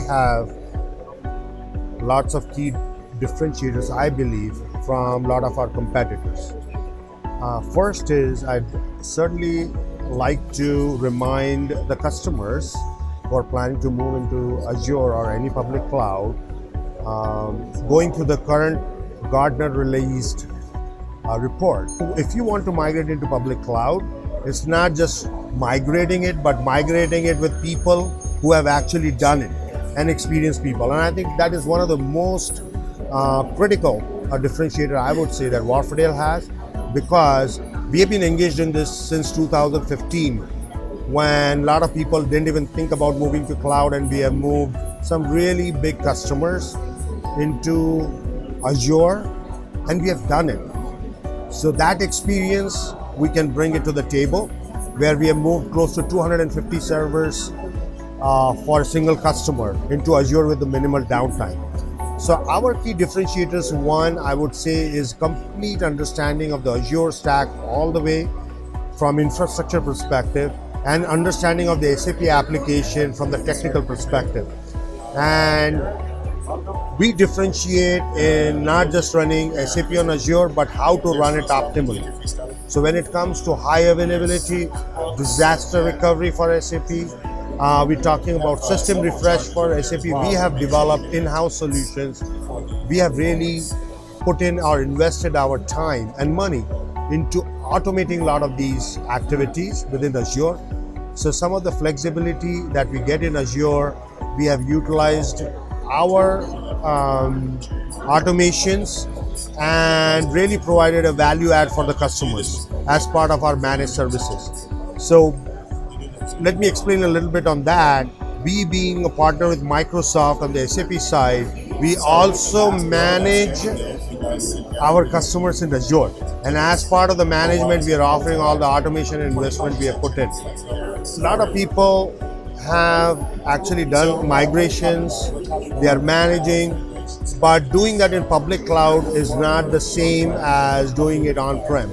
have lots of key differentiators, I believe, from a lot of our competitors. First is I'd certainly like to remind the customers who are planning to move into Azure or any public cloud, going through the current Gartner released report. If you want to migrate into public cloud, it's not just migrating it, but migrating it with people who have actually done it and experienced people. And I think that is one of the most critical differentiator I would say that Wharfedale has, because we have been engaged in this since 2015, when a lot of people didn't even think about moving to cloud, and we have moved some really big customers into Azure, and we have done it. So that experience, we can bring it to the table, where we have moved close to 250 servers for a single customer into Azure with the minimal downtime. So our key differentiators, one, I would say, is complete understanding of the Azure stack all the way from infrastructure perspective, and understanding of the SAP application from the technical perspective. And we differentiate in not just running SAP on Azure, but how to run it optimally. So when it comes to high availability, disaster recovery for SAP, we're talking about system refresh for SAP. We have developed in-house solutions. We have really put in or invested our time and money into automating a lot of these activities within Azure. So some of the flexibility that we get in Azure, we have utilized our automations and really provided a value add for the customers as part of our managed services. So let me explain a little bit on that. We, being a partner with Microsoft on the SAP side, we also manage our customers in Azure. And as part of the management, we are offering all the automation and investment we have put in. A lot of people have actually done migrations, they are managing, but doing that in public cloud is not the same as doing it on-prem.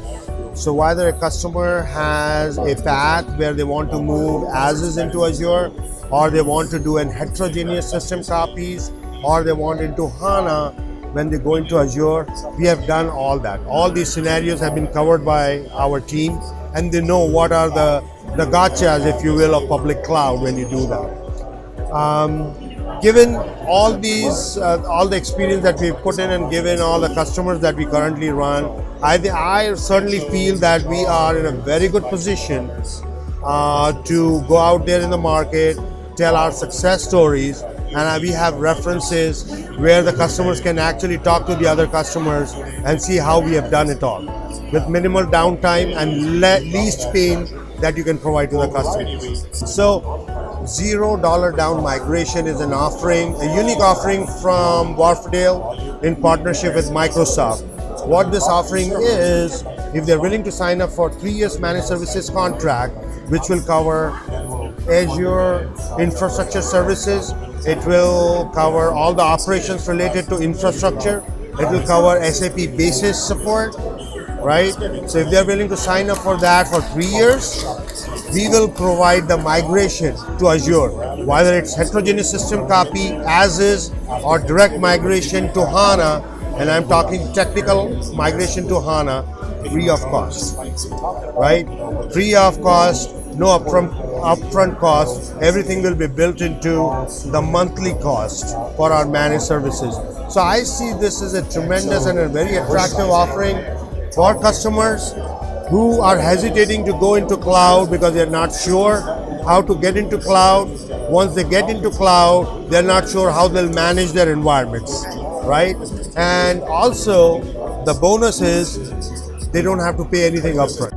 So whether a customer has a path where they want to move as is into Azure, or they want to do an heterogeneous system copies, or they want into HANA when they go into Azure, we have done all that. All these scenarios have been covered by our team, and they know what are the gotchas, if you will, of public cloud when you do that. Given all these, all the experience that we've put in, and given all the customers that we currently run, I certainly feel that we are in a very good position to go out there in the market, tell our success stories, and we have references where the customers can actually talk to the other customers and see how we have done it all with minimal downtime and least pain that you can provide to the customers. So $0 down migration is an offering, a unique offering from Wharfedale in partnership with Microsoft. What this offering is, if they're willing to sign up for 3 years managed services contract, which will cover Azure infrastructure services, it will cover all the operations related to infrastructure, it will cover SAP basis support, right? So if they're willing to sign up for that for 3 years, we will provide the migration to Azure, whether it's heterogeneous system copy as is or direct migration to HANA, and I'm talking technical migration to HANA, free of cost, right? Free of cost, no upfront cost. Everything will be built into the monthly cost for our managed services. So I see this as a tremendous and a very attractive offering for customers who are hesitating to go into cloud because they're not sure how to get into cloud. Once they get into cloud, they're not sure how they'll manage their environments, right? And also, the bonus is they don't have to pay anything upfront.